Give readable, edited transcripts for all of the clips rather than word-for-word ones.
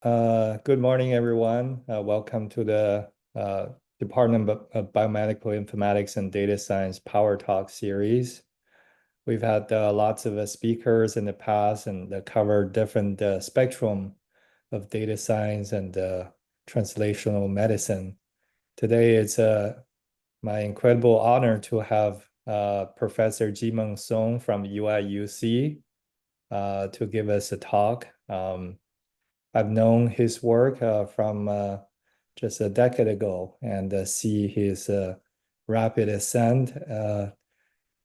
Good morning, everyone. Welcome to the Department of Biomedical Informatics and Data Science PowerTalks series. We've had lots of speakers in the past and covered different spectrum of data science and translational medicine. Today, it's my incredible honor to have Professor Jimeng Song from UIUC to give us a talk. I've known his work from just a decade ago and see his rapid ascent,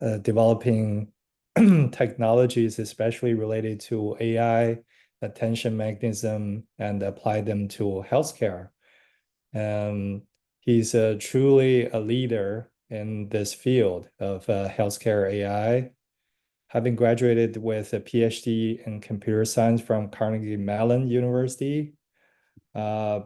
developing technologies, especially related to AI, attention mechanism, and apply them to healthcare. And he's truly a leader in this field of healthcare AI, having graduated with a Ph.D. in computer science from Carnegie Mellon University. Uh,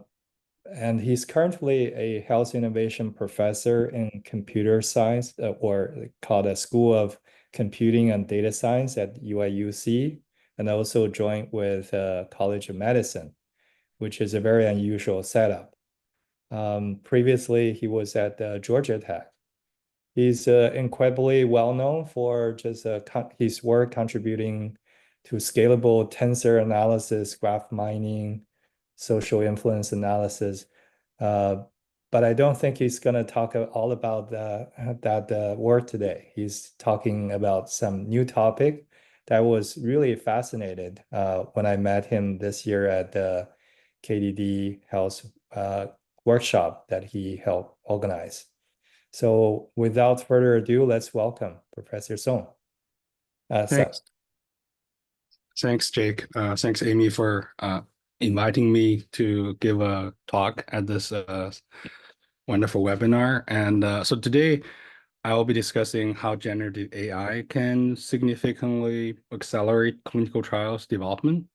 and he's currently a health innovation professor in computer science, or called a School of Computing and Data Science at UIUC, and also joined with College of Medicine, which is a very unusual setup. Previously, he was at Georgia Tech. He's incredibly well known for just his work contributing to scalable tensor analysis, graph mining, social influence analysis. But I don't think he's going to talk all about that work today. He's talking about some new topic that was really fascinated when I met him this year at the KDD Health workshop that he helped organize. So without further ado, let's welcome Professor Song. Thanks. Thanks, Jake. Thanks, Amy, for inviting me to give a talk at this wonderful webinar. And so today I will be discussing how generative AI can significantly accelerate clinical trials development.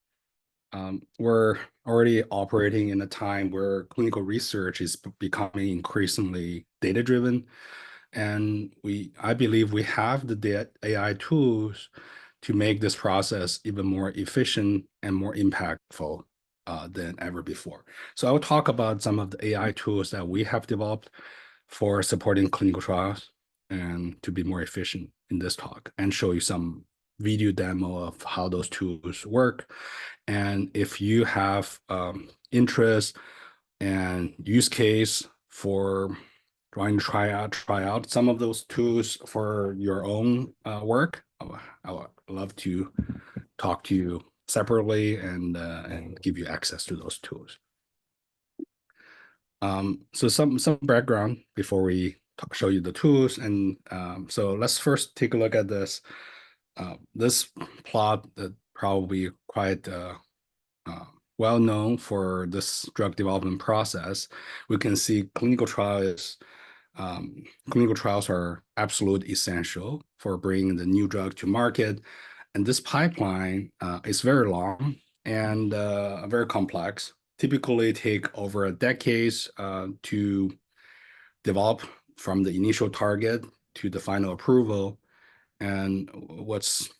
We're already operating in a time where clinical research is becoming increasingly data-driven. And I believe we have the AI tools to make this process even more efficient and more impactful than ever before. So I will talk about some of the AI tools that we have developed for supporting clinical trials and to be more efficient in this talk, and show you some video demo of how those tools work. And if you have interest and use case for trying to try out some of those tools for your own work, I would love to talk to you separately and give you access to those tools. So some background before we show you the tools. And so let's first take a look at this. This plot that probably quite well known for this drug development process. We can see clinical trials are absolutely essential for bringing the new drug to market. And this pipeline is very long and very complex. Typically take over a decade to develop from the initial target to the final approval. And what's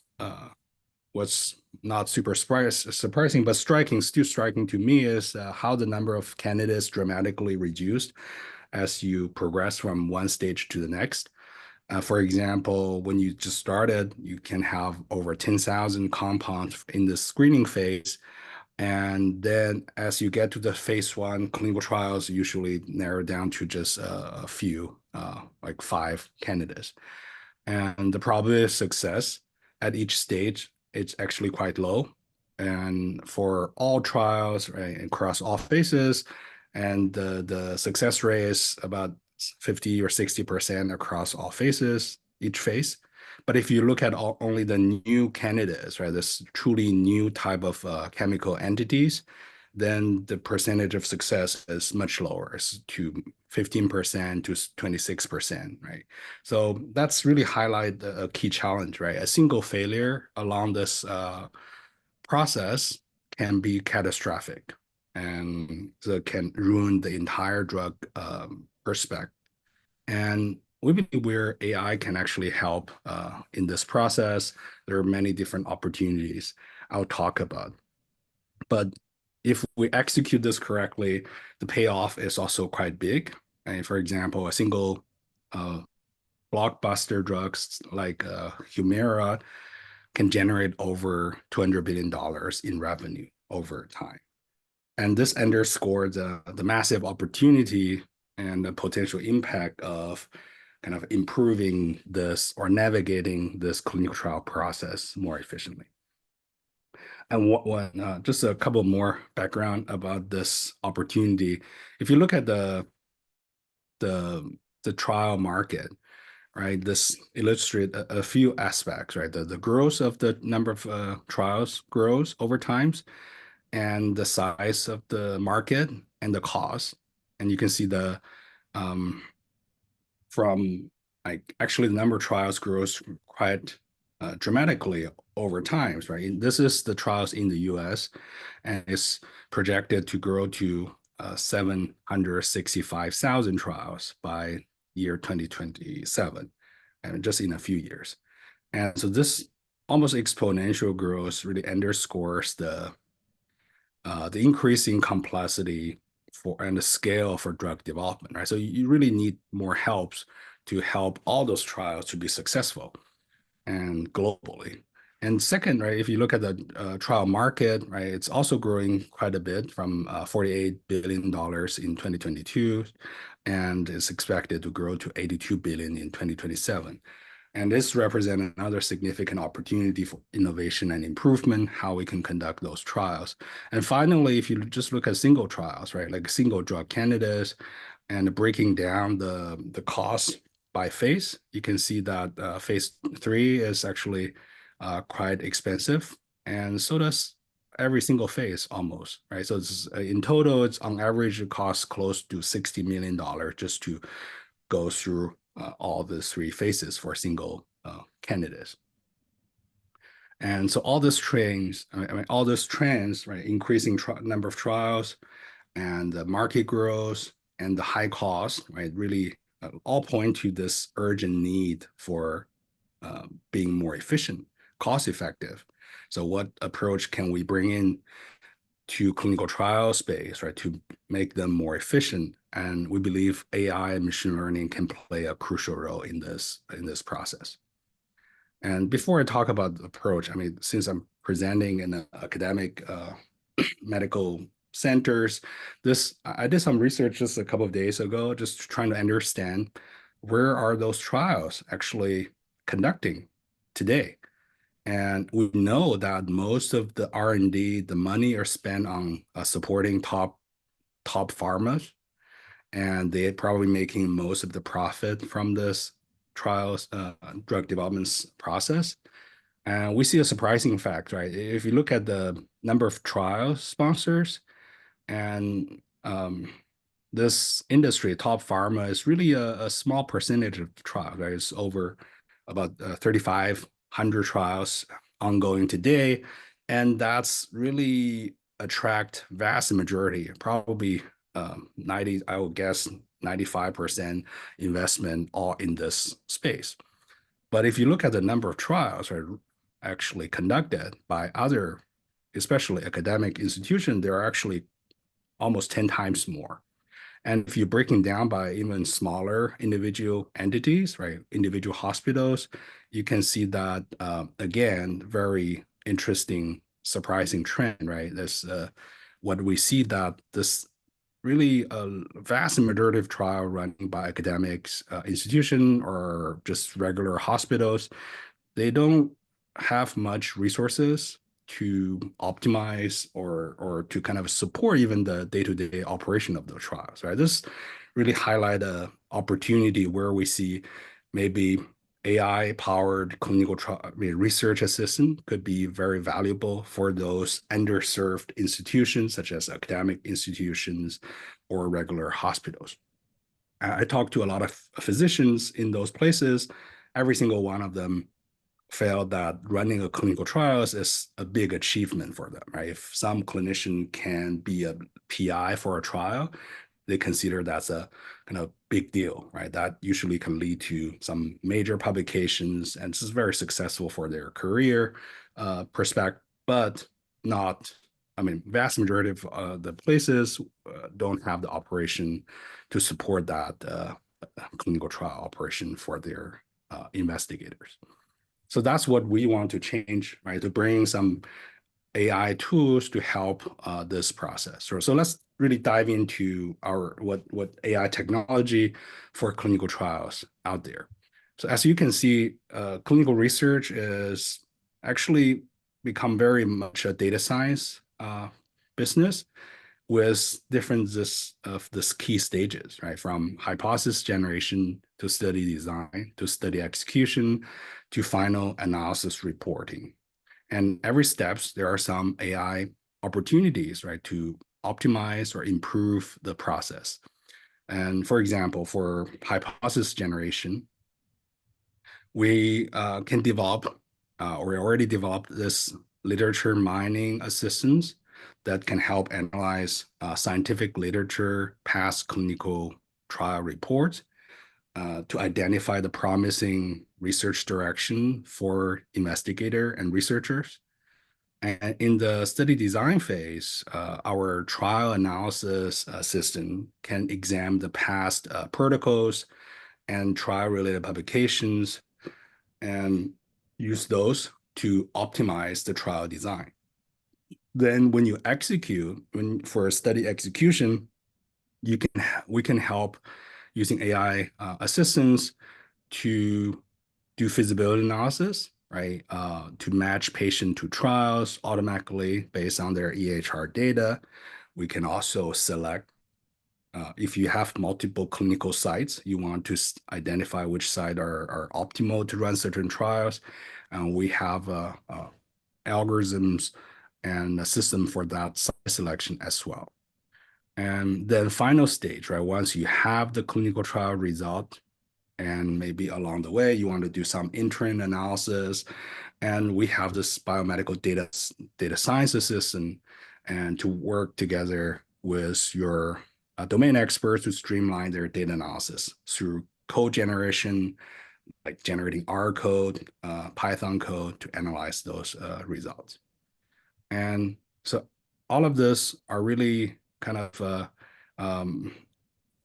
not super surprising, but still striking to me is how the number of candidates dramatically reduced as you progress from one stage to the next. For example, when you just started, you can have over 10,000 compounds in the screening phase. And then as you get to the phase 1 clinical trials, usually narrow down to just a few, like 5 candidates. And the probability of success at each stage, it's actually quite low. And for all trials, right, across all phases, and the success rate is about 50 or 60% across all phases, each phase. But if you look at only the new candidates, right, this truly new type of chemical entities, then the percentage of success is much lower, it's to 15% to 26%, right? So that's really highlight a key challenge, right? A single failure along this process can be catastrophic, and so can ruin the entire drug prospect. And we believe where AI can actually help in this process. There are many different opportunities I'll talk about. But if we execute this correctly, the payoff is also quite big. And for example, a single uh, blockbuster drugs like Humira can generate over $200 billion in revenue over time. And this underscores the massive opportunity and the potential impact of kind of improving this or navigating this clinical trial process more efficiently. And just a couple more background about this opportunity. If you look at the trial market, right, this illustrates a few aspects, right? The growth of the number of trials grows over time, and the size of the market and the cost. And you can see the from like actually the number of trials grows quite dramatically over time, right? This is the trials in the US, and it's projected to grow to 765,000 trials by year 2027, and just in a few years. And so this almost exponential growth really underscores the increasing complexity for and the scale for drug development, right? So you really need more helps to help all those trials to be successful and globally. And second, right, if you look at the trial market, right, it's also growing quite a bit from $48 billion in 2022, and is expected to grow to 82 billion in 2027. And this represents another significant opportunity for innovation and improvement, how we can conduct those trials. And finally, if you just look at single trials, right, like single drug candidates, and breaking down the cost by phase, you can see that phase 3 is actually quite expensive, and so does every single phase almost, right? So it's, in total, it's on average, it costs close to $60 million just to go through all the 3 phases for single candidates. And so all this trends, all those trends, right, increasing number of trials and the market growth and the high cost, right, really all point to this urgent need for being more efficient, cost effective. So what approach can we bring in to clinical trial space, right, to make them more efficient? And we believe AI and machine learning can play a crucial role in this process. And before I talk about the approach, I mean, since I'm presenting in an academic medical centers, I did some research just a couple of days ago, just trying to understand where are those trials actually conducting today. And we know that most of the R&D, the money are spent on supporting top pharmas, and they're probably making most of the profit from this trials drug development process. And we see a surprising fact, right? If you look at the number of trial sponsors, and this industry, top pharma, is really a small percentage of trials, right? It's over about 3,500 trials ongoing today, and that's really attract vast majority, probably 90, I would guess 95% investment all in this space. But if you look at the number of trials are actually conducted by other, especially academic institutions, there are actually almost 10 times more. And if you're breaking down by even smaller individual entities, right, individual hospitals, you can see that, again, very interesting, surprising trend, right? This, what we see that this really a vast majority of trial running by academics institution or just regular hospitals, they don't have much resources to optimize or to kind of support even the day-to-day operation of those trials, right? This really highlight a opportunity where we see maybe AI-powered clinical trial research assistant could be very valuable for those underserved institutions, such as academic institutions or regular hospitals. I talked to a lot of physicians in those places. Every single one of them felt that running a clinical trials is a big achievement for them, right? If some clinician can be a PI for a trial, they consider that's a kind of big deal, right? That usually can lead to some major publications, and this is very successful for their career perspective, but not I mean, vast majority of the places don't have the operation to support that clinical trial operation for their investigators. So that's what we want to change, right? To bring some AI tools to help this process. So let's really dive into our what AI technology for clinical trials out there. So as you can see, clinical research is actually become very much a data science business with differences of this key stages, right? From hypothesis generation to study design to study execution to final analysis reporting. And every steps, there are some AI opportunities, right, to optimize or improve the process. And for example, for hypothesis generation, we can develop, or we already developed this literature mining assistance that can help analyze scientific literature, past clinical trial reports, to identify the promising research direction for investigator and researchers. And in the study design phase, our trial analysis system can examine the past protocols and trial-related publications and use those to optimize the trial design. Then when you execute, for study execution, we can help using AI assistance to do feasibility analysis, right? To match patient to trials automatically based on their EHR data. We can also select, if you have multiple clinical sites, you want to identify which site are optimal to run certain trials. And we have algorithms and a system for that site selection as well. And then final stage, right? Once you have the clinical trial result, and maybe along the way, you want to do some interim analysis. And we have this biomedical data science system and to work together with your domain experts to streamline their data analysis through code generation, like generating R code, Python code to analyze those results. And so all of this are really kind of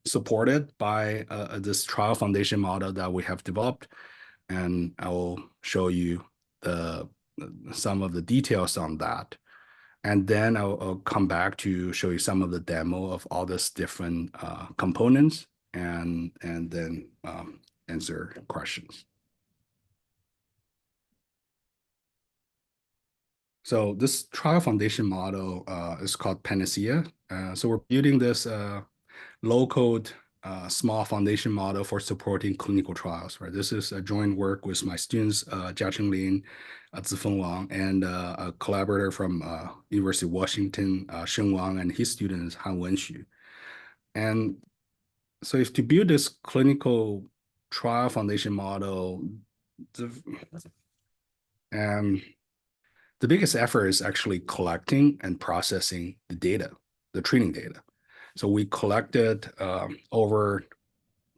supported by this trial foundation model that we have developed. And I will show you some of the details on that. And then I'll come back to show you some of the demo of all these different components and then answer questions. So this trial foundation model is called Panacea. So we're building this low-code small foundation model for supporting clinical trials, right? This is a joint work with my students, Jiacheng Lin, Zifeng Wang, and a collaborator from University of Washington, Sheng Wang, and his students, Han Wenxu. And so if to build this clinical trial foundation model, the biggest effort is actually collecting and processing the data, the training data. So we collected over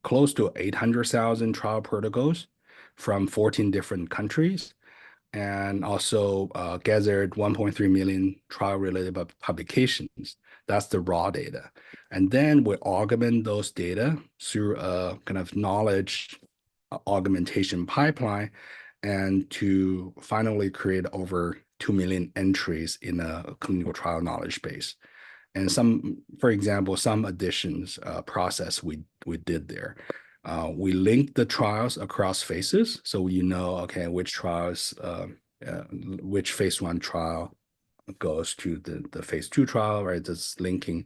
close to 800,000 trial protocols from 14 different countries, and also gathered 1.3 million trial-related publications. That's the raw data. And then we augment those data through a kind of knowledge augmentation pipeline and to finally create over 2 million entries in a clinical trial knowledge base. And for example, some additions process we did there. We linked the trials across phases, so you know, okay, which trials, which phase 1 trial goes to the phase 2 trial, right? This linking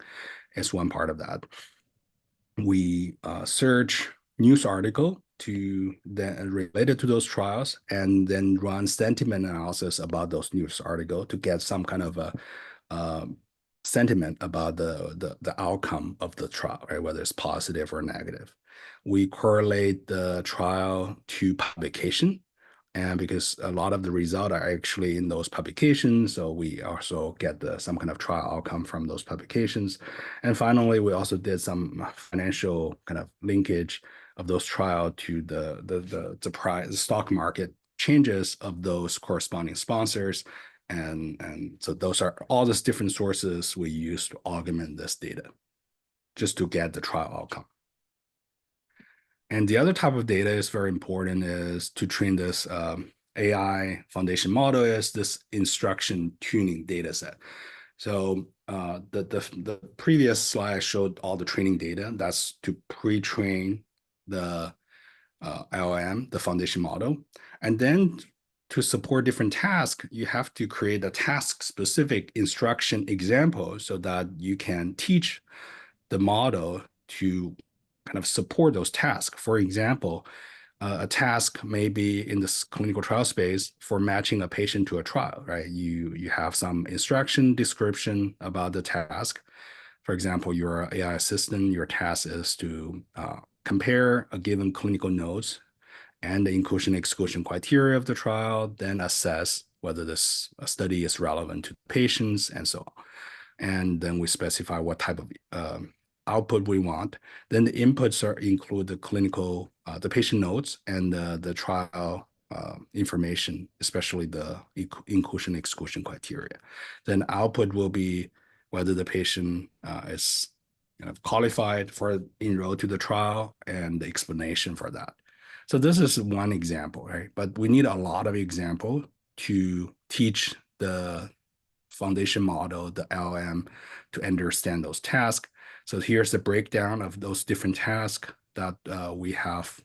is one part of that. We search news article related to those trials, and then run sentiment analysis about those news article to get some kind of a sentiment about the outcome of the trial, right? Whether it's positive or negative. We correlate the trial to publication, and because a lot of the results are actually in those publications, so we also get some kind of trial outcome from those publications. And finally, we also did some financial kind of linkage of those trials to the stock market changes of those corresponding sponsors, And so those are all these different sources we use to augment this data just to get the trial outcome. And the other type of data is very important is to train this AI foundation model is this instruction tuning data set. So the previous slide showed all the training data. That's to pre-train the LLM, the foundation model. And then to support different tasks, you have to create a task-specific instruction example so that you can teach the model to kind of support those tasks. For example, a task may be in this clinical trial space for matching a patient to a trial, right? You have some instruction description about the task. For example, your AI assistant, your task is to compare a given clinical notes and the inclusion exclusion criteria of the trial, then assess whether this study is relevant to patients and so on. And then we specify what type of output we want. Then the inputs include the clinical, the patient notes and the trial information, especially the inclusion exclusion criteria. Then output will be whether the patient is qualified for enroll to the trial and the explanation for that. So this is one example, right? But we need a lot of example to teach the foundation model, the LM, to understand those tasks. So here's the breakdown of those different tasks that we have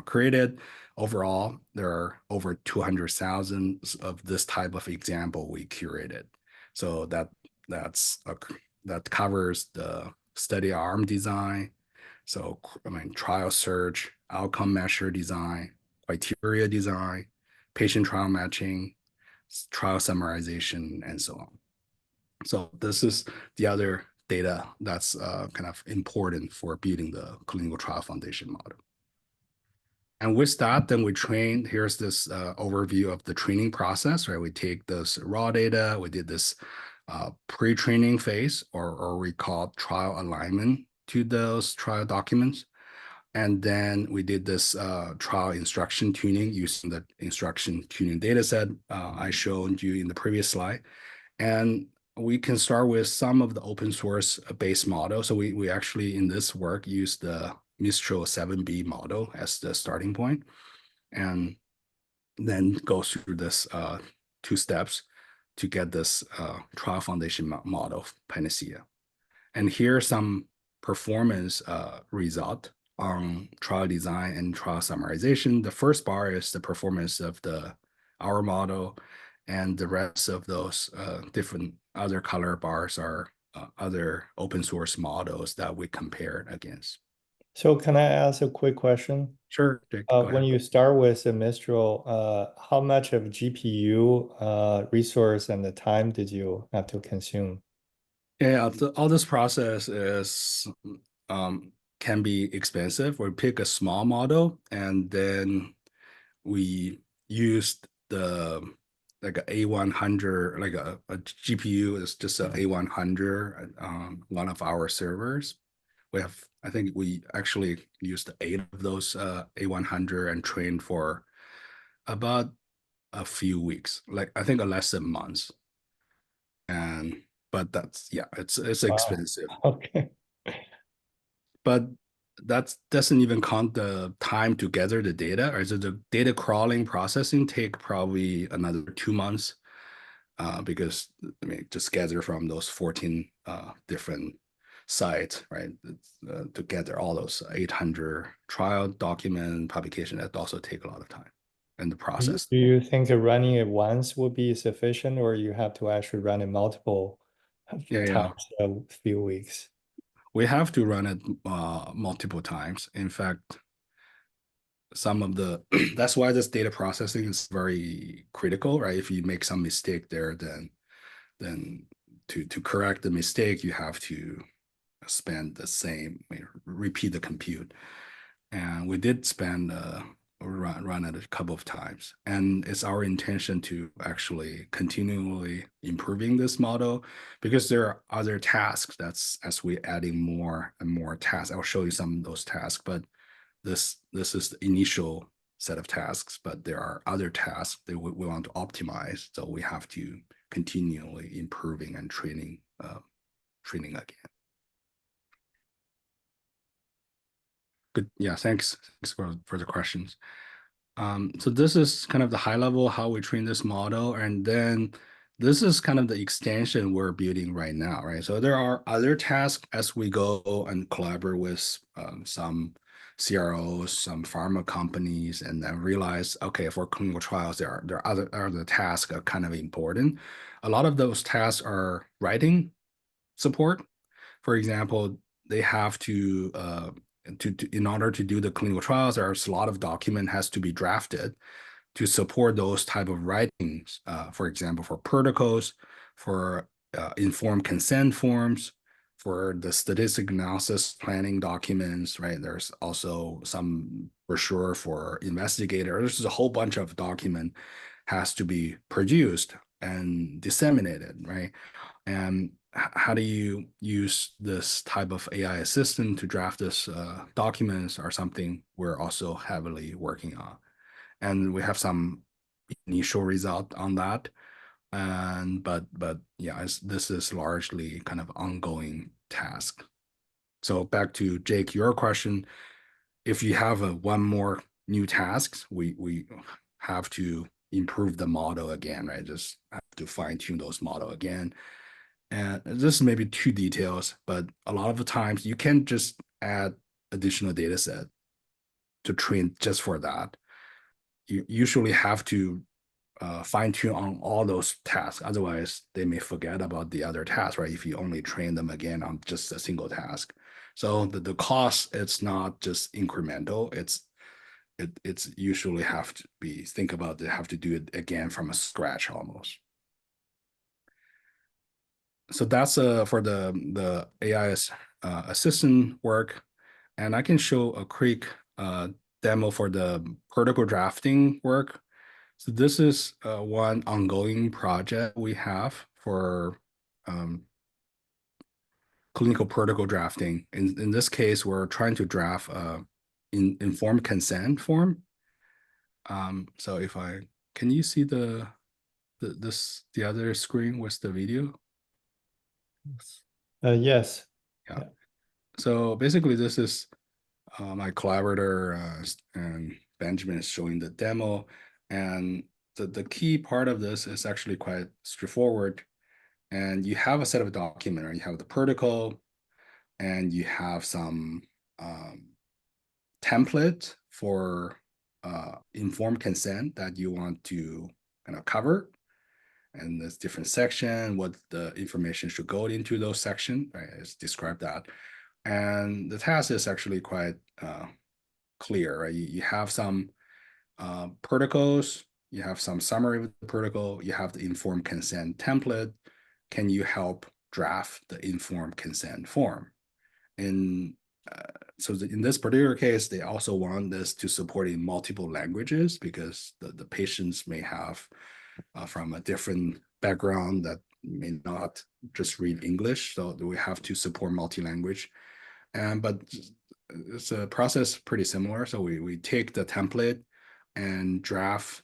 created. Overall, there are over 200,000 of this type of example we curated. So that covers the study arm design. So I mean, trial search, outcome measure design, criteria design, patient trial matching, trial summarization, and so on. So this is the other data that's kind of important for building the clinical trial foundation model. And with that, then we train, here's this overview of the training process, right? We take this raw data, we did this pre-training phase, or we call trial alignment to those trial documents. And then we did this trial instruction tuning using the instruction tuning data set I showed you in the previous slide. And we can start with some of the open source base model. So we actually in this work use the Mistral 7B model as the starting point, and then go through this 2 steps to get this trial foundation model panacea. And here are some performance result on trial design and trial summarization. The first bar is the performance of our model, and the rest of those different other color bars are other open source models that we compared against. So can I ask a quick question? Sure, Jake, go When ahead. you start with a Mistral, how much of GPU resource and the time did you have to consume? Yeah, all this process is can be expensive. We pick a small model and then we used the like a A100, like a GPU is just a A100 one of our servers. I think we actually used 8 of those A100 and trained for about a few weeks, like I think less than months. And but that's yeah, it's Wow. expensive. Okay. But that doesn't even count the time to gather the data. Right? So the data crawling processing take probably another 2 months because I mean just gather from those 14 different sites, right? To gather all those 800 trial document publication that also take a lot of time and the process. Do you think running it once would be sufficient, or you have to actually run it multiple Yeah, yeah. times a few weeks? We have to run it multiple times. In fact, some of the that's why this data processing is very critical, right? If you make some mistake there, then to correct the mistake, you have to spend the same, repeat the compute. And we did spend run it a couple of times, and it's our intention to actually continually improving this model because there are other tasks that's as we adding more and more tasks. I'll show you some of those tasks, but this is the initial set of tasks, but there are other tasks that we want to optimize, so we have to continually improving and training again. Good. Yeah, thanks for the questions. So this is kind of the high level how we train this model, and then this is kind of the extension we're building right now, right? So there are other tasks as we go and collaborate with some CROs, some pharma companies, and then realize, okay, for clinical trials, there are other tasks that are kind of important. A lot of those tasks are writing support. For example, they have to in order to do the clinical trials, there's a lot of document has to be drafted to support those type of writings. For example, for protocols, for informed consent forms, for the statistic analysis planning documents, right? There's also some brochure for investigators. There's a whole bunch of document has to be produced and disseminated, right? And how do you use this type of AI assistant to draft this documents are something we're also heavily working on. And we have some initial result on that. And but yeah, this is largely kind of ongoing task. So back to Jake, your question, if you have one more new tasks, we have to improve the model again, right? Just have to fine tune those model again. And this is maybe two details, but a lot of the times you can just add additional data set to train just for that. You usually have to fine tune on all those tasks. Otherwise, they may forget about the other tasks, right? If you only train them again on just a single task. So the cost, it's not just incremental. It's usually have to be, think about they have to do it again from a scratch almost. So that's for the AI assistant work. And I can show a quick demo for the protocol drafting work. So this is one ongoing project we have for clinical protocol drafting. In this case, we're trying to draft informed consent form. So if can you see the other screen with the video? Yes. Yeah. So basically, this is my collaborator and Benjamin is showing the demo. And the key part of this is actually quite straightforward. And you have a set of document, right? You have the protocol, and you have some template for informed consent that you want to kind of cover. And there's different section, what the information should go into those section, right? It's described that. And the task is actually quite clear, right? You have some protocols, you have some summary of the protocol, you have the informed consent template. Can you help draft the informed consent form? And so in this particular case, they also want this to support in multiple languages because the patients may have from a different background that may not just read English. So we have to support multi-language. But it's a process pretty similar. So we take the template and draft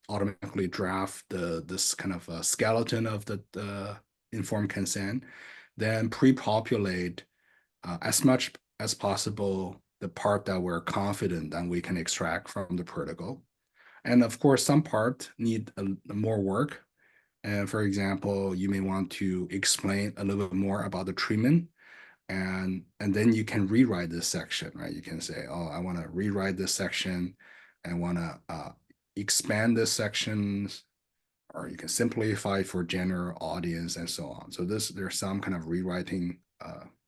automatically draft this kind of a skeleton of the informed consent, then pre-populate as much as possible the part that we're confident that we can extract from the protocol. And of course, some part need more work. And for example, you may want to explain a little bit more about the treatment, and then you can rewrite this section, right? You can say, oh, I want to rewrite this section, and want to expand this section, or you can simplify for general audience and so on. So there's some kind of rewriting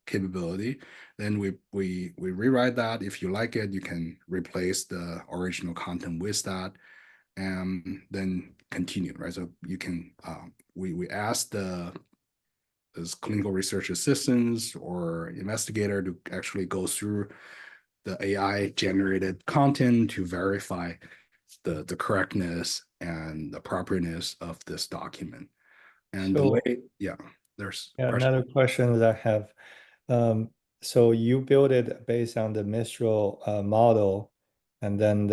capability. Then we rewrite that. If you like it, you can replace the original content with that, and then continue, right? So you can we ask as clinical research assistants or investigator to actually go through the AI generated content to verify the correctness and the appropriateness of this document. And the way, yeah, there's another question that I have. So you build it based on the Mistral model, and then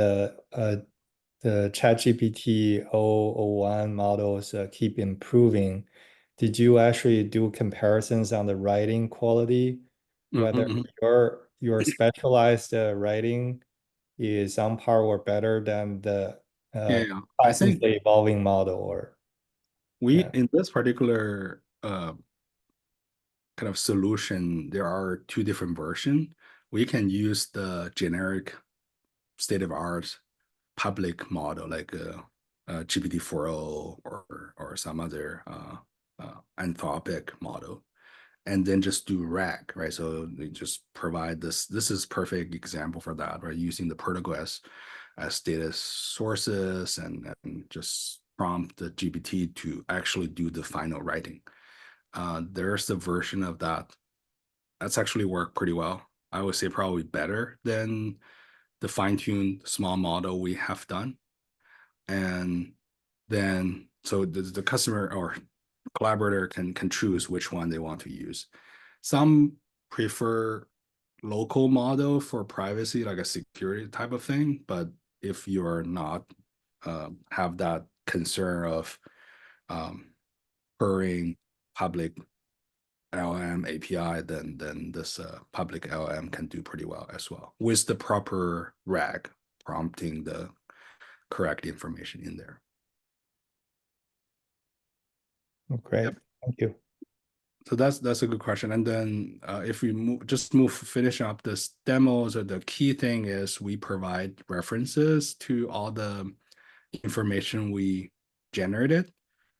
the ChatGPT o1 models keep improving, did you actually do comparisons on the writing quality, whether Mhm. your specialized writing is on par or better than the Yeah, uh, yeah. I think constantly evolving model or we yeah. in this particular kind of solution, there are two different versions. We can use the generic state of art public model like GPT-4o or some other Anthropic model, and then just do RAG, right? So they just provide this. This is perfect example for that, right? Using the protocol as data sources and just prompt the GPT to actually do the final writing. There's the version of that that's actually worked pretty well. I would say probably better than the fine-tuned small model we have done. And then so the customer or collaborator can choose which one they want to use. Some prefer local model for privacy, like a security type of thing. But if you're not have that concern of um, purring public LM API, then this public LM can do pretty well as well with the proper RAG prompting the correct information in there. Oh, great. Yep. Thank you. So that's a good question. And then if we finish up this demo, so the key thing is we provide references to all the information we generated.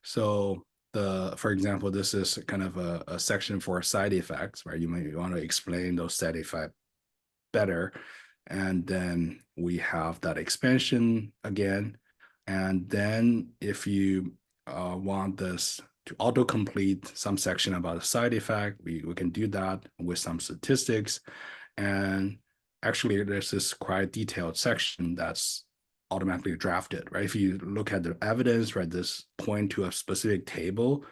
So for example, this is kind of a section for side effects, where you might want to explain those side effects better. And then we have that expansion again. And then if you want this to autocomplete some section about the side effect, we can do that with some statistics. And actually, there's this quite detailed section that's automatically drafted, right? If you look at the evidence, right, this point to a specific table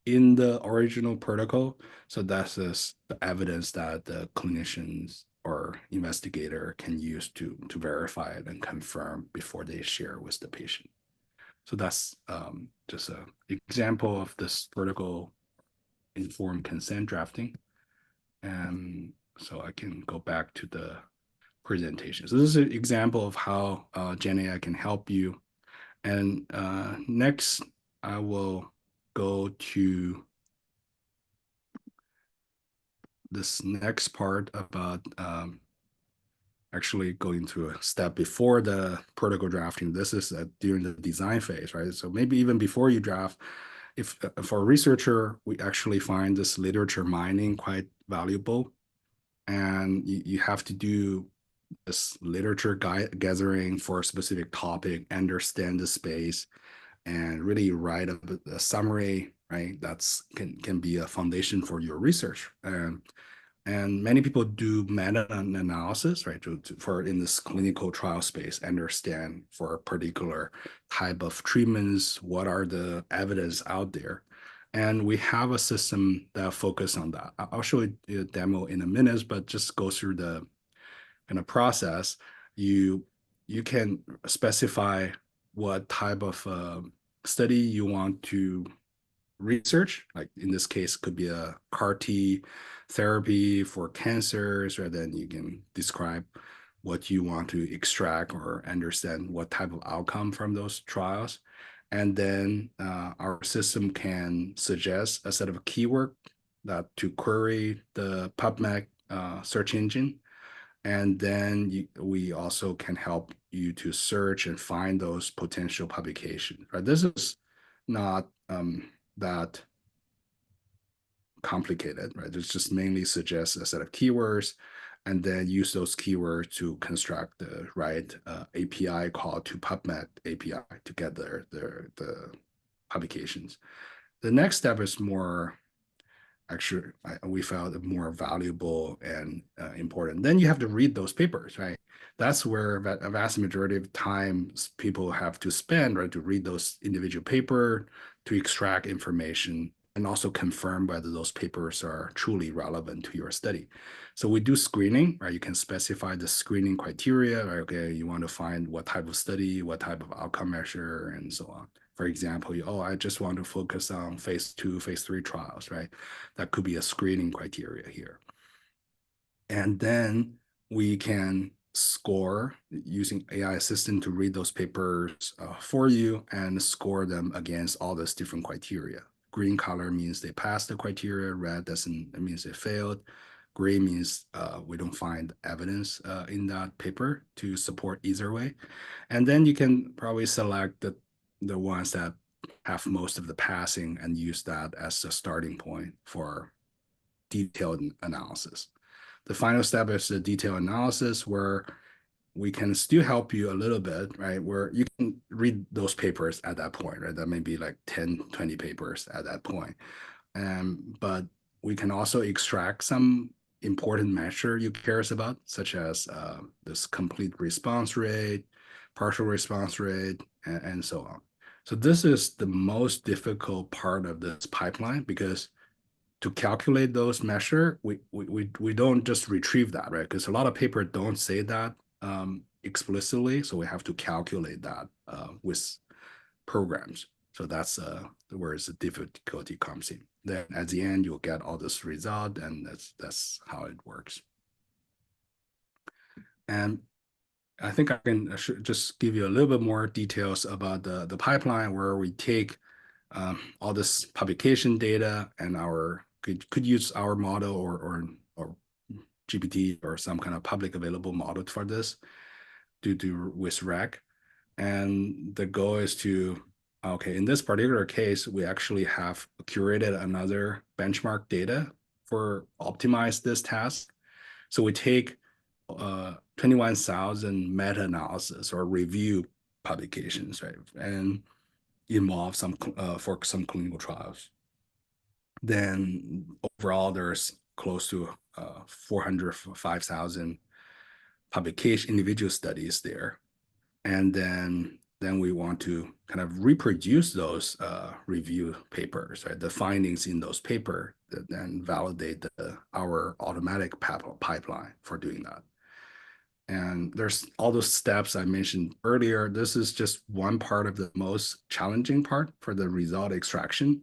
in the original protocol. So that's the evidence that the clinicians or investigator can use to verify it and confirm before they share with the patient. So that's just an example of this protocol informed consent drafting. And so I can go back to the presentation. So this is an example of how Gen AI can help you. And next, I will go to this next part about actually going to a step before the protocol drafting. This is during the design phase, right? So maybe even before you draft, if for a researcher, we actually find this literature mining quite valuable. And you have to do this literature gathering for a specific topic, understand the space, and really write a summary, right? That's can be a foundation for your research. And many people do meta-analysis, right, for in this clinical trial space, understand for a particular type of treatments, what are the evidence out there. And we have a system that focus on that. I'll show you a demo in a minute, but just go through the kind of process. You can specify what type of study you want to research, like in this case, could be a CAR T therapy for cancers, or then you can describe what you want to extract or understand what type of outcome from those trials. And then our system can suggest a set of keyword that to query the PubMed search engine. And then we also can help you to search and find those potential publications. Right? This is not that complicated, right? It's just mainly suggest a set of keywords and then use those keywords to construct the right API call to PubMed API to get the publications. The next step is more actually we found more valuable and important. Then you have to read those papers, right? That's where a vast majority of times people have to spend, right, to read those individual paper to extract information and also confirm whether those papers are truly relevant to your study. So we do screening, right? You can specify the screening criteria, right? Okay, you want to find what type of study, what type of outcome measure, and so on. For example, I just want to focus on phase 2, phase 3 trials, right? That could be a screening criteria here. And then we can score using AI assistant to read those papers for you and score them against all those different criteria. Green color means they passed the criteria. Red doesn't, it means they failed. Gray means we don't find evidence in that paper to support either way. And then you can probably select the ones that have most of the passing and use that as a starting point for detailed analysis. The final step is the detailed analysis, where we can still help you a little bit, right? Where you can read those papers at that point, right? That may be like 10, 20 papers at that point. But we can also extract some important measure you cares about, such as this complete response rate, partial response rate, and so on. So this is the most difficult part of this pipeline, because to calculate those measure, we don't just retrieve that, right? Because a lot of paper don't say that explicitly, so we have to calculate that with programs. So that's where the difficulty comes in. Then at the end, you'll get all this result, and that's how it works. And I think I should just give you a little bit more details about the pipeline, where we take all this publication data, and our could use our model or GPT or some kind of public available model for this to do with RAG. And the goal is to, okay, in this particular case, we actually have curated another benchmark data for optimize this task. So we take 21,000 meta-analysis or review publications, right? And involve some for some clinical trials. Then overall, there's close to 405,000 publication individual studies there. And then we want to kind of reproduce those review papers, right? The findings in those papers, that then validate our automatic pipeline for doing that. And there's all those steps I mentioned earlier. This is just one part of the most challenging part for the result extraction,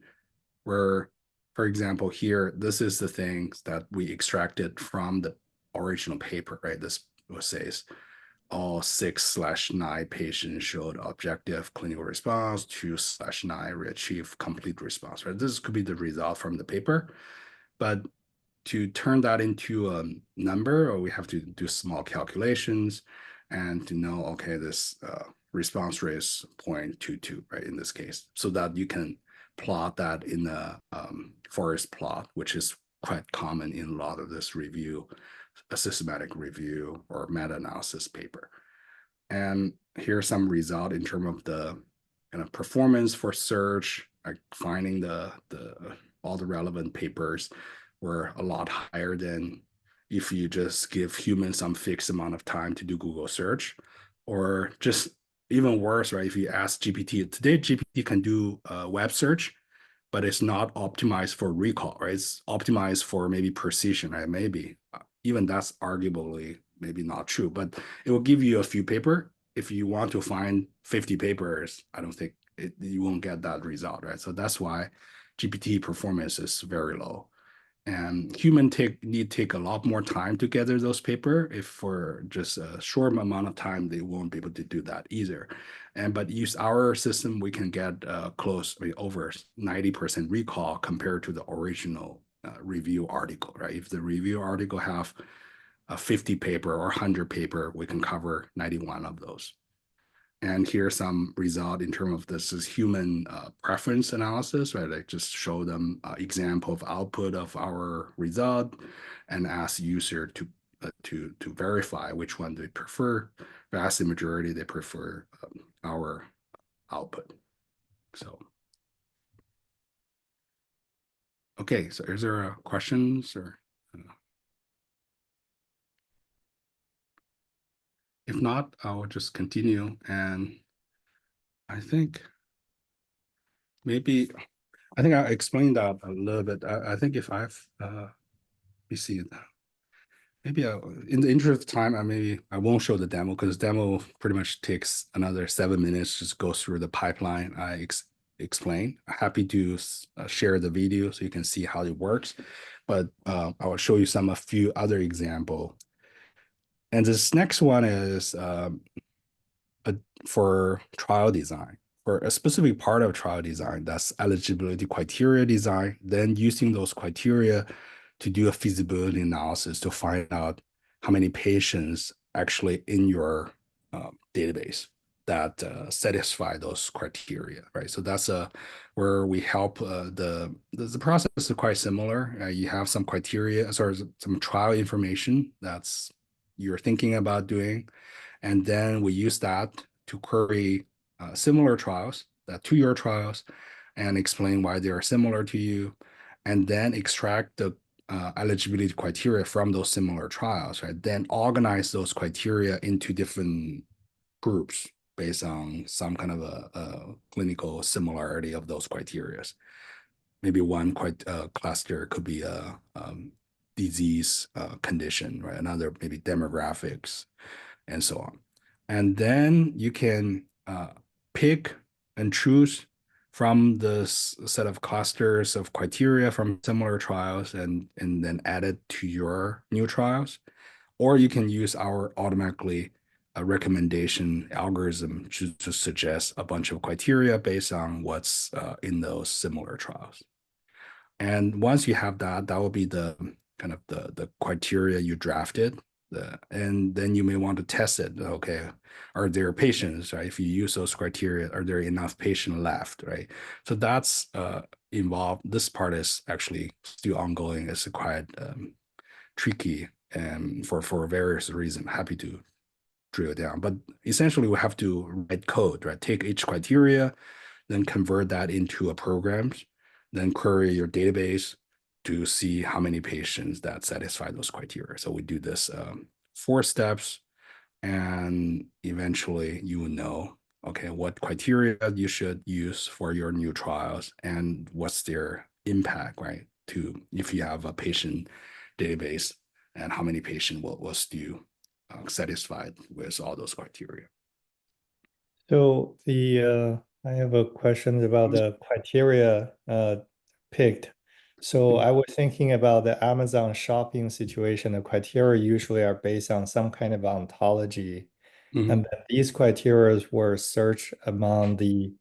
where, for example, here, this is the things that we extracted from the original paper, right? This says all 6/9 patients showed objective clinical response, 2/9 achieved complete response, right? This could be the result from the paper, but to turn that into a number, or we have to do small calculations and to know, okay, this response rate is 0.22, right, in this case, so that you can plot that in a forest plot, which is quite common in a lot of this review, a systematic review or meta-analysis paper. And here's some result in terms of the kind of performance for search, like finding all the relevant papers were a lot higher than if you just give humans some fixed amount of time to do Google search, or just even worse, right? If you ask GPT, today GPT can do web search, but it's not optimized for recall, right? It's optimized for maybe precision, right? Maybe even that's arguably maybe not true, but it will give you a few paper. If you want to find 50 papers, I don't think you won't get that result, right? So that's why GPT performance is very low. And human need take a lot more time to gather those paper. If for just a short amount of time, they won't be able to do that either. But use our system, we can get close, over 90% recall compared to the original review article, right? If the review article have a 50 paper or 100 paper, we can cover 91 of those. And here's some result in terms of this is human preference analysis, right? I just show them example of output of our result and ask user to verify which one they prefer. Vast majority, they prefer our output. So, okay, so is there questions or? If not, I'll just continue. And I think maybe I think I explained that a little bit. I think if I've, you see, maybe in the interest of time, I won't show the demo because demo pretty much takes another 7 minutes. Just go through the pipeline I explain. Happy to share the video so you can see how it works. But I will show you a few other example. And this next one is a, for trial design. For a specific part of trial design, that's eligibility criteria design, then using those criteria to do a feasibility analysis to find out how many patients actually in your database that satisfy those criteria, right? So that's where we help the process is quite similar. You have some criteria, sorry, some trial information that's you're thinking about doing, and then we use that to query similar trials, to your trials, and explain why they are similar to you, and then extract the eligibility criteria from those similar trials, right? Then organize those criteria into different groups based on some kind of a clinical similarity of those criteria. Maybe one cluster could be a disease condition, right? Another maybe demographics, and so on. And then you can pick and choose from the set of clusters of criteria from similar trials and then add it to your new trials. Or you can use our automatically recommendation algorithm to suggest a bunch of criteria based on what's in those similar trials. And once you have that, that will be the kind of the criteria you drafted. And then you may want to test it. Okay, are there patients, right? If you use those criteria, are there enough patient left, right? So that's involved. This part is actually still ongoing. It's quite tricky and for various reasons. Happy to drill down. But essentially, we have to write code, right? Take each criteria, then convert that into a program, then query your database to see how many patients that satisfy those criteria. So we do this 4 steps, and eventually you will know, okay, what criteria you should use for your new trials and what's their impact, right? To if you have a patient database and how many patients will still satisfied with all those criteria. So I have a question about the criteria picked. So I was thinking about the Amazon shopping situation. The criteria usually are based on some kind of ontology, Mhm. and that these criteria were searched among the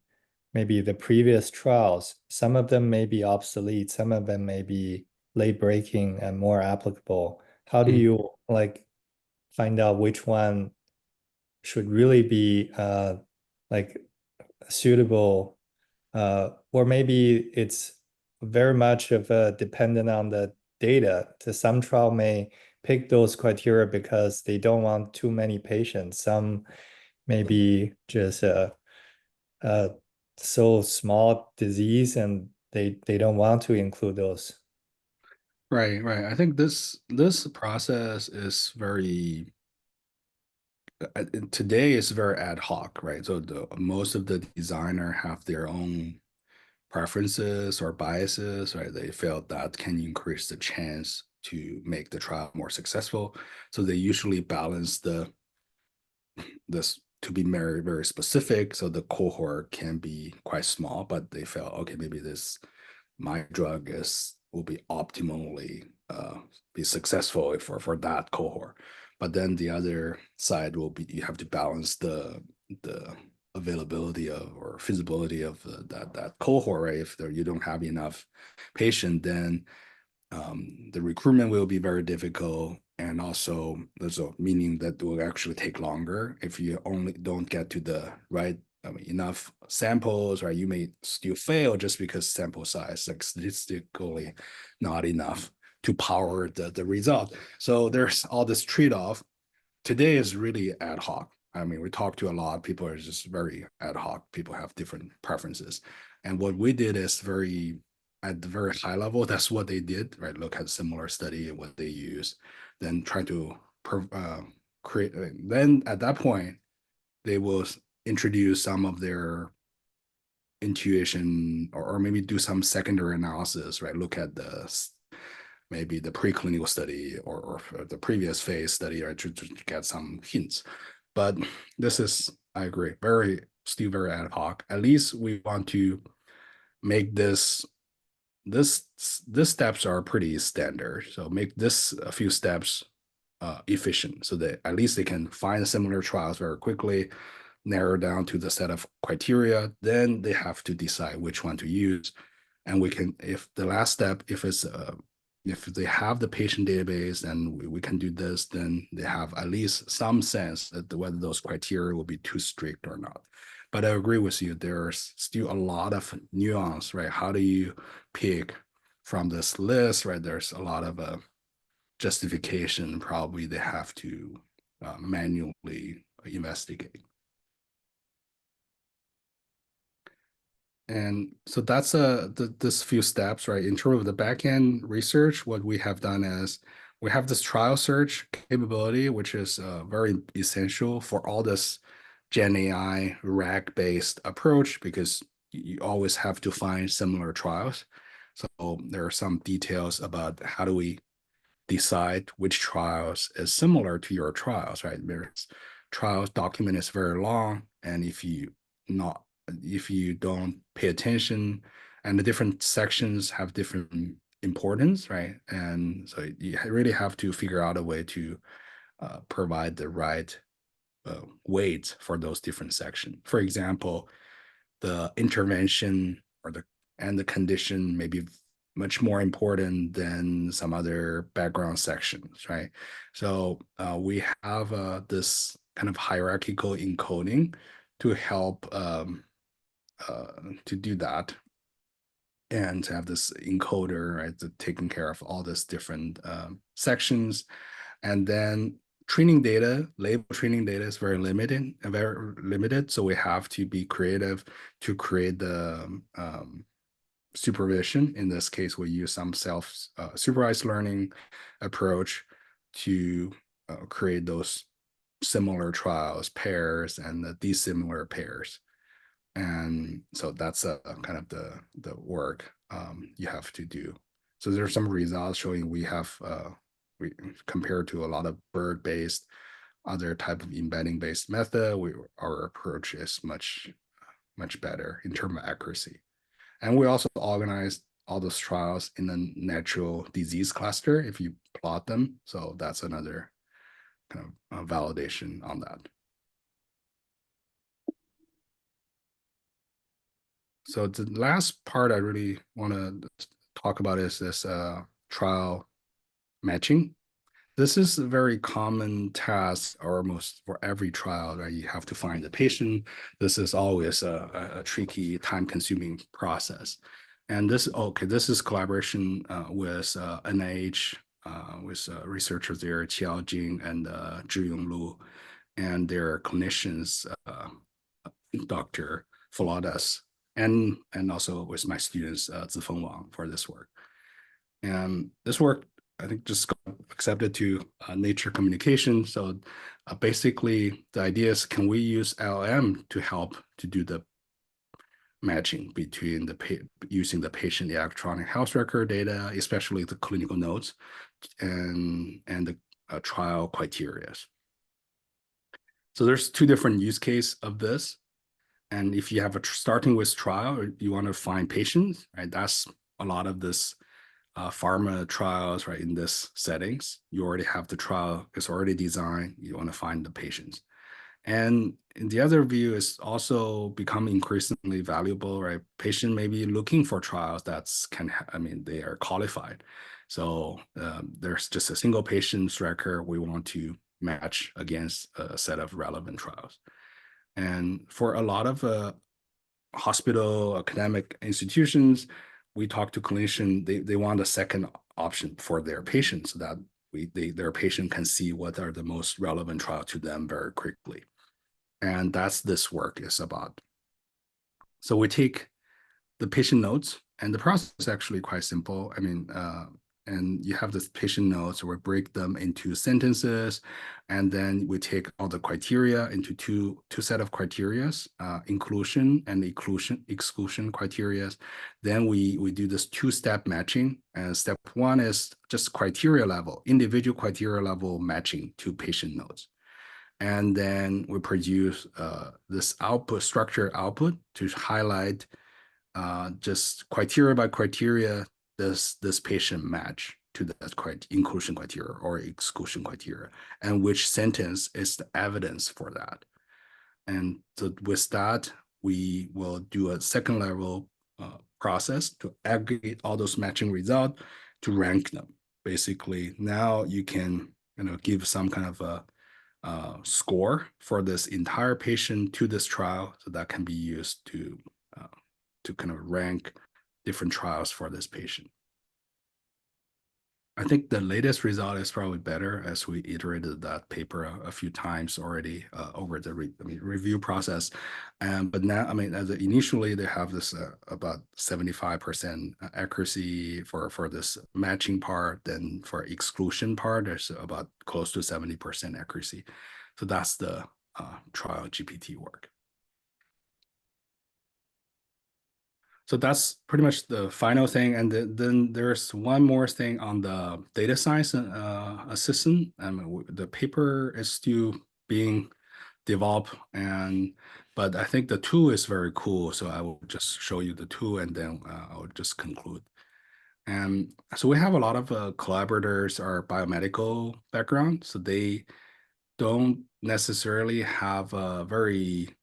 maybe the previous trials. Some of them may be obsolete, some of them may be late breaking and more applicable. How do Mhm. you like find out which one should really be like suitable, or maybe it's very much of a dependent on the data. Some trial may pick those criteria because they don't want too many patients. Some maybe just a so small disease and they don't want to include those. Right, right. I think this process is very today is very ad hoc, right? So most of the designer have their own preferences or biases, right? They felt that can increase the chance to make the trial more successful. So they usually balance this to be very, very specific. So the cohort can be quite small, but they felt, okay, maybe my drug will be optimally be successful for that cohort. But then the other side will be you have to balance the availability of or feasibility of that cohort, right? If you don't have enough patient, then the recruitment will be very difficult, and also there's a meaning that will actually take longer if you only don't get to the right enough samples, right? You may still fail just because sample size, like statistically, not enough to power the result. So there's all this trade-off. Today is really ad hoc. I mean, we talk to a lot of people are just very ad hoc. People have different preferences. And what we did is very at the very high level, that's what they did, right? Look at similar study and what they use, then try to create. Then at that point, they will introduce some of their intuition, or maybe do some secondary analysis, right? Look at maybe the preclinical study or the previous phase study, right, to get some hints. But this is, I agree, still very ad hoc. At least we want to make this steps are pretty standard. So make this a few steps efficient, so that at least they can find similar trials very quickly, narrow down to the set of criteria. Then they have to decide which one to use. And we can, if the last step, if they have the patient database and we can do this, then they have at least some sense that whether those criteria will be too strict or not. But I agree with you, there's still a lot of nuance, right? How do you pick from this list, right? There's a lot of justification probably they have to manually investigate. And so that's this few steps, right? In terms of the backend research, what we have done is we have this trial search capability, which is very essential for all this Gen AI RAG-based approach, because you always have to find similar trials. So there are some details about how do we decide which trials is similar to your trials, right? There's trials document is very long, and if you don't pay attention, and the different sections have different importance, right? And so you really have to figure out a way to provide the right weight for those different sections. For example, the intervention and the condition may be much more important than some other background sections, right? So we have this kind of hierarchical encoding to help to do that, and to have this encoder, right, taking care of all these different sections. And then label training data is very limited. So we have to be creative to create the supervision. In this case, we use some self-supervised learning approach to create those similar trials, pairs, and the dissimilar pairs. And so that's kind of the work you have to do. So there's some results showing we compared to a lot of BERT-based, other type of embedding-based method, our approach is much better in terms of accuracy. And we also organized all those trials in a natural disease cluster if you plot them. So that's another kind of validation on that. So the last part I really want to talk about is this trial matching. This is a very common task almost for every trial, right? You have to find the patient. This is always a tricky, time-consuming process. And this is collaboration with NIH, with researchers there, Qiao Jing and Zhiyong Lu, and their clinicians, Dr. Faladas, and also with my students, Zifeng Wang, for this work. And this work, I think, just got accepted to Nature Communication. So basically, the idea is, can we use LLM to help to do the matching between using the patient electronic health record data, especially the clinical notes, and the trial criteria. So there's two different use cases of this. And if you have starting with trial, you want to find patients, right? That's a lot of this pharma trials, right? In this settings, you already have the trial, it's already designed. You want to find the patients. And the other view is also becoming increasingly valuable, right? Patient may be looking for trials they are qualified. So there's just a single patient's record we want to match against a set of relevant trials. And for a lot of hospital, academic institutions, we talk to clinicians, they want a second option for their patients so that their patient can see what are the most relevant trial to them very quickly. And that's this work is about. So we take the patient notes, and the process is actually quite simple. I mean, and you have this patient notes, we break them into sentences, and then we take all the criteria into two set of criterias, inclusion and exclusion criterias. Then we do this two-step matching, and step one is just criteria level, individual criteria level matching to patient notes. And then we produce this output, structured output, to highlight just criteria by criteria, does this patient match to that inclusion criteria or exclusion criteria, and which sentence is the evidence for that. And so with that, we will do a second level process to aggregate all those matching results to rank them. Basically, now you can give some kind of a score for this entire patient to this trial, so that can be used to kind of rank different trials for this patient. I think the latest result is probably better, as we iterated that paper a few times already over the review process. But now, as initially they have this about 75% accuracy for this matching part. Then for exclusion part, there's about close to 70% accuracy. So that's the trial GPT work. So that's pretty much the final thing. And then there's one more thing on the data science assistant. The paper is still being developed, but I think the tool is very cool. So I will just show you the tool, and then I'll just conclude. And so we have a lot of collaborators are biomedical background, so they don't necessarily have a very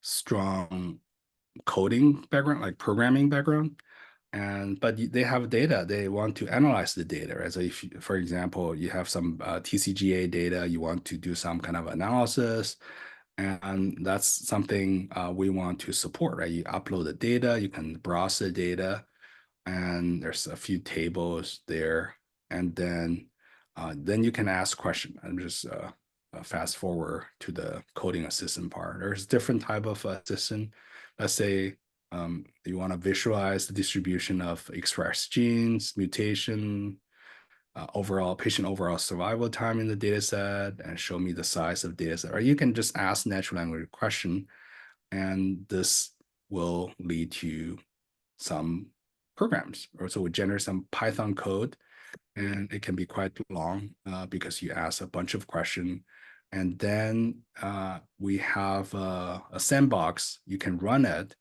strong coding background, like programming background, but they have data. They want to analyze the data, right? So if, for example, you have some TCGA data, you want to do some kind of analysis, and that's something we want to support, right? You upload the data, you can browse the data, and there's a few tables there, and then you can ask questions. I'm just fast forward to the coding assistant part. There's different type of assistant. Let's say you want to visualize the distribution of expressed genes, mutation, patient overall survival time in the data set, and show me the size of data set. Or you can just ask natural language question, and this will lead to some programs. Or so we generate some Python code, and it can be quite long because you ask a bunch of questions. And then we have a sandbox, you can run it,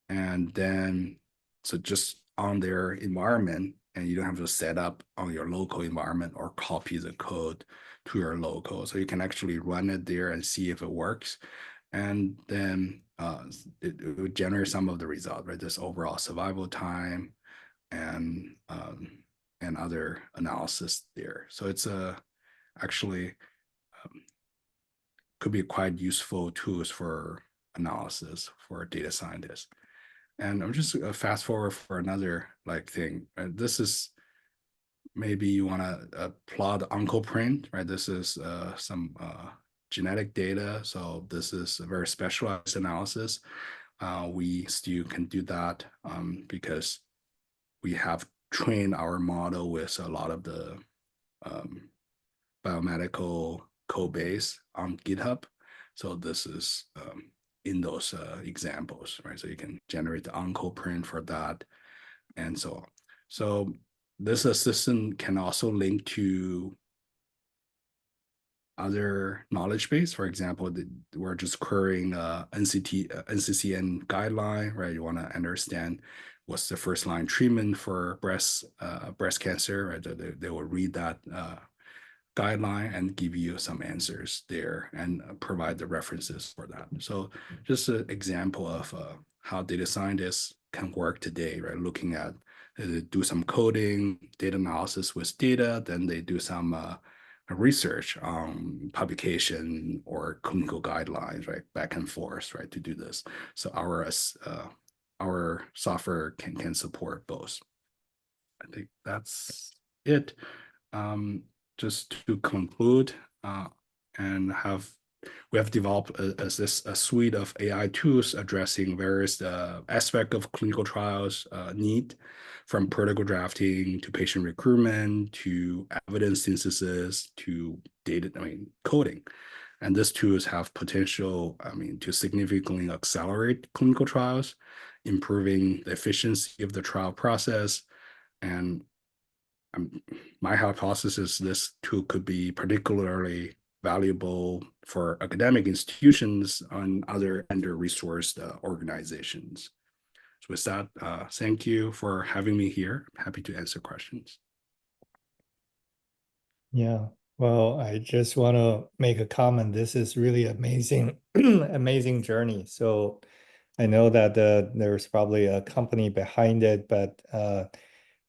and then so just on their environment, and you don't have to set up on your local environment or copy the code to your local. So you can actually run it there and see if it works. And then it would generate some of the result, right? This overall survival time and other analysis there. So it's actually could be quite useful tools for analysis for data scientists. And I'm just fast forward for another thing. This is maybe you want to plot oncoprint, right? This is some genetic data. So this is a very specialized analysis. We still can do that because we have trained our model with a lot of the biomedical code base on GitHub. So this is in those examples, right? So you can generate the oncoprint for that and so on. So this assistant can also link to other knowledge base. For example, we're just querying NCCN guideline, right? You want to understand what's the first line treatment for breast cancer, right? They will read that guideline and give you some answers there and provide the references for that. So just an example of how data scientists can work today, right? Looking at, they do some coding, data analysis with data, then they do some research on publication or clinical guidelines, right? Back and forth, right? To do this. So our software can support both. I think that's it. Just to conclude and have we have developed a suite of AI tools addressing various aspects of clinical trials need, from protocol drafting to patient recruitment to evidence synthesis to data, coding. And these tools have potential, to significantly accelerate clinical trials, improving the efficiency of the trial process. And my hypothesis is this tool could be particularly valuable for academic institutions and other under-resourced organizations. So with that, thank you for having me here. I'm happy to answer questions. Yeah. Well, I just want to make a comment. This is really amazing, amazing journey. So I know that there's probably a company behind it, but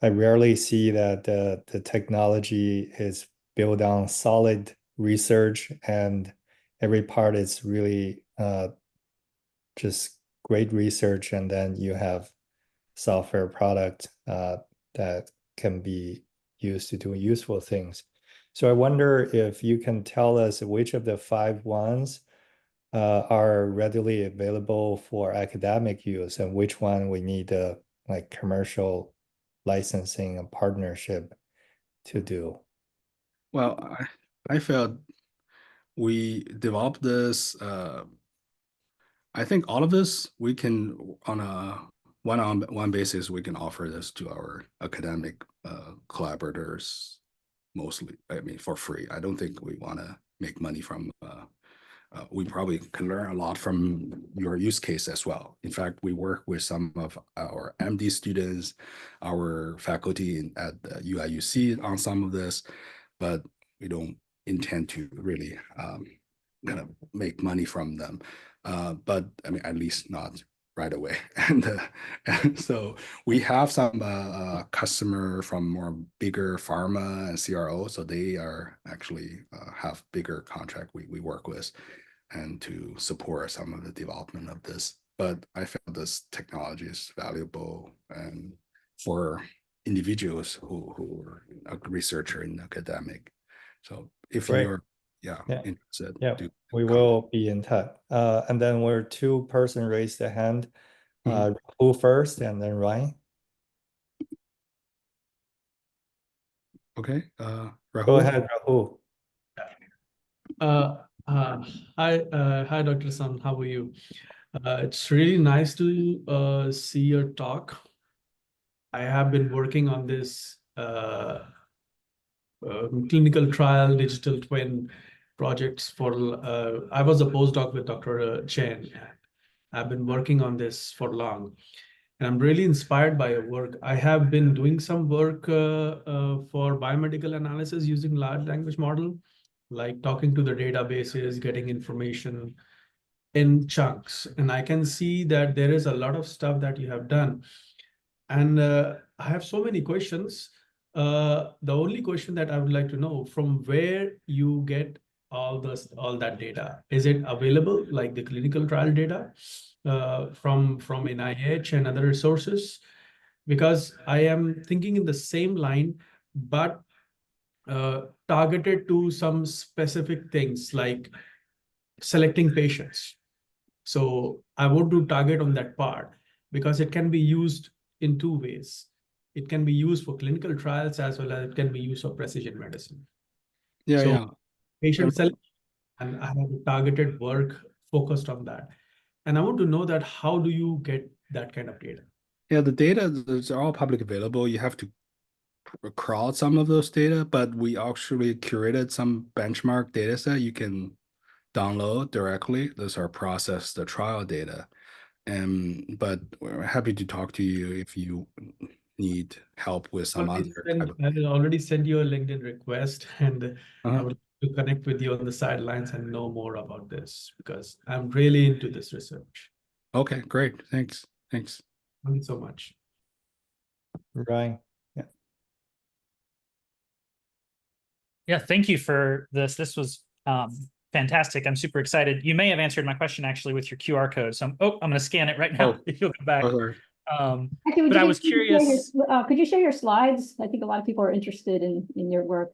I rarely see that the technology is built on solid research, and every part is really just great research, and then you have software product that can be used to do useful things. So I wonder if you can tell us which of the 5 ones are readily available for academic use, and which one we need like commercial licensing and partnership to do. Well, I felt we developed this. I think all of this we can, on a one-on-one basis, we can offer this to our academic collaborators mostly. For free. I don't think we want to make money from. We probably can learn a lot from your use case as well. In fact, we work with some of our MD students, our faculty at UIUC on some of this, but we don't intend to really kind of make money from them. But at least not right away. And so we have some customer from more bigger pharma and CRO, so they are actually have bigger contract we work with, and to support some of the development of this. But I felt this technology is valuable and for individuals who are a researcher and academic. So if Great. you're Yeah. interested, Yeah, do we comment. will be in touch. And then where 2 person raised their hand, who first, and then Ryan. Okay, Go Rahul. ahead, Rahul. Uh, uh, hi, Dr. Sun. How are you? It's really nice to see your talk. I have been working on this clinical trial digital twin projects for. I was a postdoc with Dr. Chen. I've been working on this for long, and I'm really inspired by your work. I have been doing some work for biomedical analysis using large language model, like talking to the databases, getting information in chunks. And I can see that there is a lot of stuff that you have done. And I have so many questions. The only question that I would like to know, from where you get all that data? Is it available, like the clinical trial data from NIH and other sources? Because I am thinking in the same line, but targeted to some specific things like selecting patients. So I want to target on that part because it can be used in 2 ways. It can be used for clinical trials as well as it can be used for precision medicine. Yeah, So yeah. patient selection, and I have a targeted work focused on that. And I want to know that how do you get that kind of data? Yeah, the data is all public available. You have to crawl some of those data, but we actually curated some benchmark data set you can download directly. Those are processed the trial data. But we're happy to talk to you if you need help with some other type of. I will already send you a LinkedIn request, and I would like to connect with you on the sidelines and know more about this because I'm really into this research. Okay, great. Thanks. Thanks. Thank you so much. Ryan. Yeah. Yeah, thank you for this. This was fantastic. I'm super excited. You may have answered my question actually with your QR code. So I'm going to scan it right now if you'll come back. Actually, but I was curious. could you share your slides? I think a lot of people are interested in your work.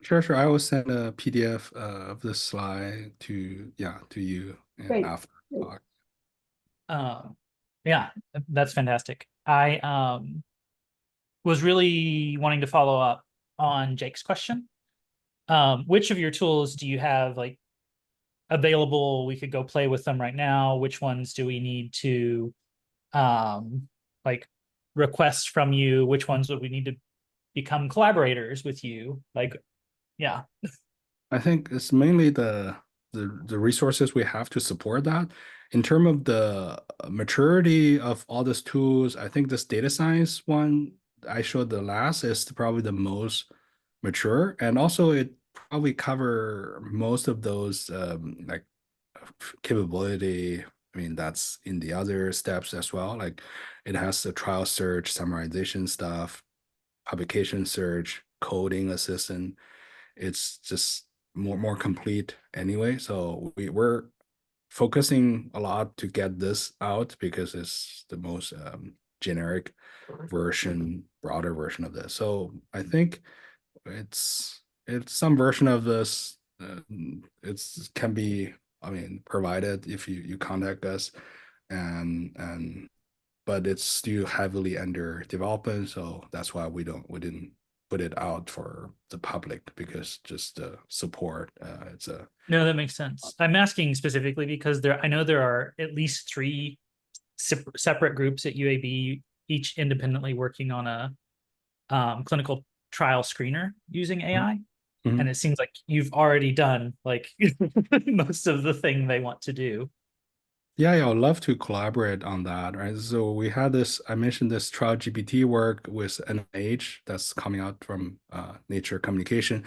Sure. I will send a PDF of this slide to you and Great. after the talk. Yeah, that's fantastic. I was really wanting to follow up on Jake's question. Which of your tools do you have like available? We could go play with them right now. Which ones do we need to like request from you? Which ones would we need to become collaborators with you? Like, yeah. I think it's mainly the resources we have to support that. In terms of the maturity of all these tools, I think this data science one I showed the last is probably the most mature, and also it probably cover most of those like capability. I mean, that's in the other steps as well. Like it has the trial search, summarization stuff, publication search, coding assistant. It's just more complete anyway. So we're focusing a lot to get this out because it's the most generic version, broader version of this. So I think it's some version of this. It's can be, I mean, provided if you contact us, and but it's still heavily under development. So that's why we didn't put it out for the public, because just the support. It's a No, that makes sense. I'm asking specifically because I know there are at least 3 separate groups at UAB, each independently working on a clinical trial screener using AI. Mhm. And it seems like you've already done like most of the thing they want to do. Yeah, I'd love to collaborate on that, right? So we had this, I mentioned this trial GPT work with NIH that's coming out from Nature Communication.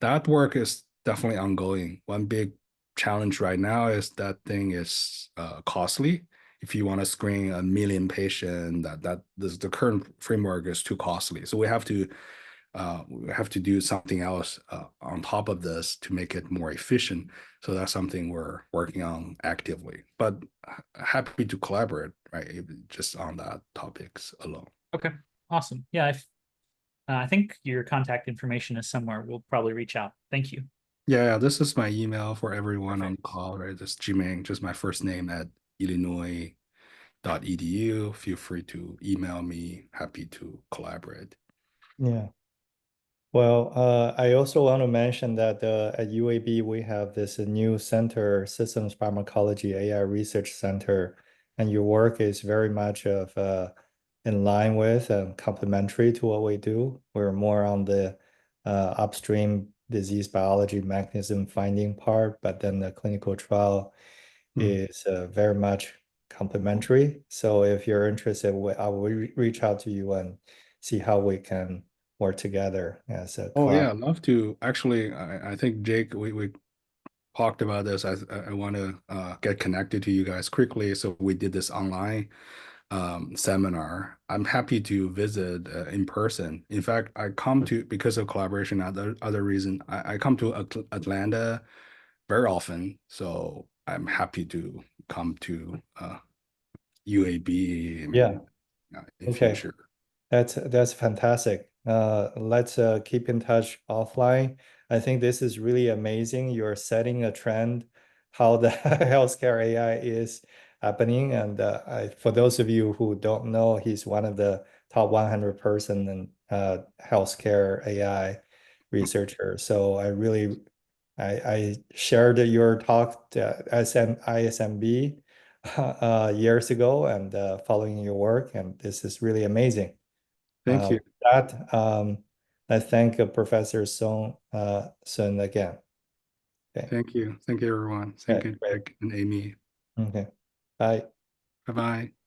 That work is definitely ongoing. One big challenge right now is that thing is costly. If you want to screen 1 million patients, the current framework is too costly. So we have to do something else on top of this to make it more efficient. So that's something we're working on actively, but happy to collaborate, right? Just on that topics alone. Okay, awesome. Yeah, I think your contact information is somewhere. We'll probably reach out. Thank you. Yeah, this is my email for everyone on Perfect. the call, right? Just Jimeng, just my first name at illinois.edu. Feel free to email me. Happy to collaborate. Yeah. Well, I also want to mention that at UAB, we have this new center, Systems Pharmacology AI Research Center, and your work is very much in line with and complementary to what we do. We're more on the upstream disease biology mechanism finding part, but then the clinical trial is very much complementary. So if you're interested, I will reach out to you and see how we can work together as a Oh yeah, I'd love to. Actually, I think Jake, we talked about this. I want to get connected to you guys quickly. So we did this online seminar. I'm happy to visit in person. In fact, I come to, because of collaboration, other reason, I come to Atlanta very often. So I'm happy to come to UAB. I mean, Yeah. in Okay. future. That's fantastic. Let's keep in touch offline. I think this is really amazing. You're setting a trend how the healthcare AI is happening. And for those of you who don't know, he's one of the top 100 person in healthcare AI researcher. So I shared your talk to ISMB years ago and following your work, and this is really amazing. Thank you. With that, I thank Professor Sun again. Okay. Thank you. Thank you, everyone. Thank you, Great. Jack and Amy. Okay. Bye. Bye-bye.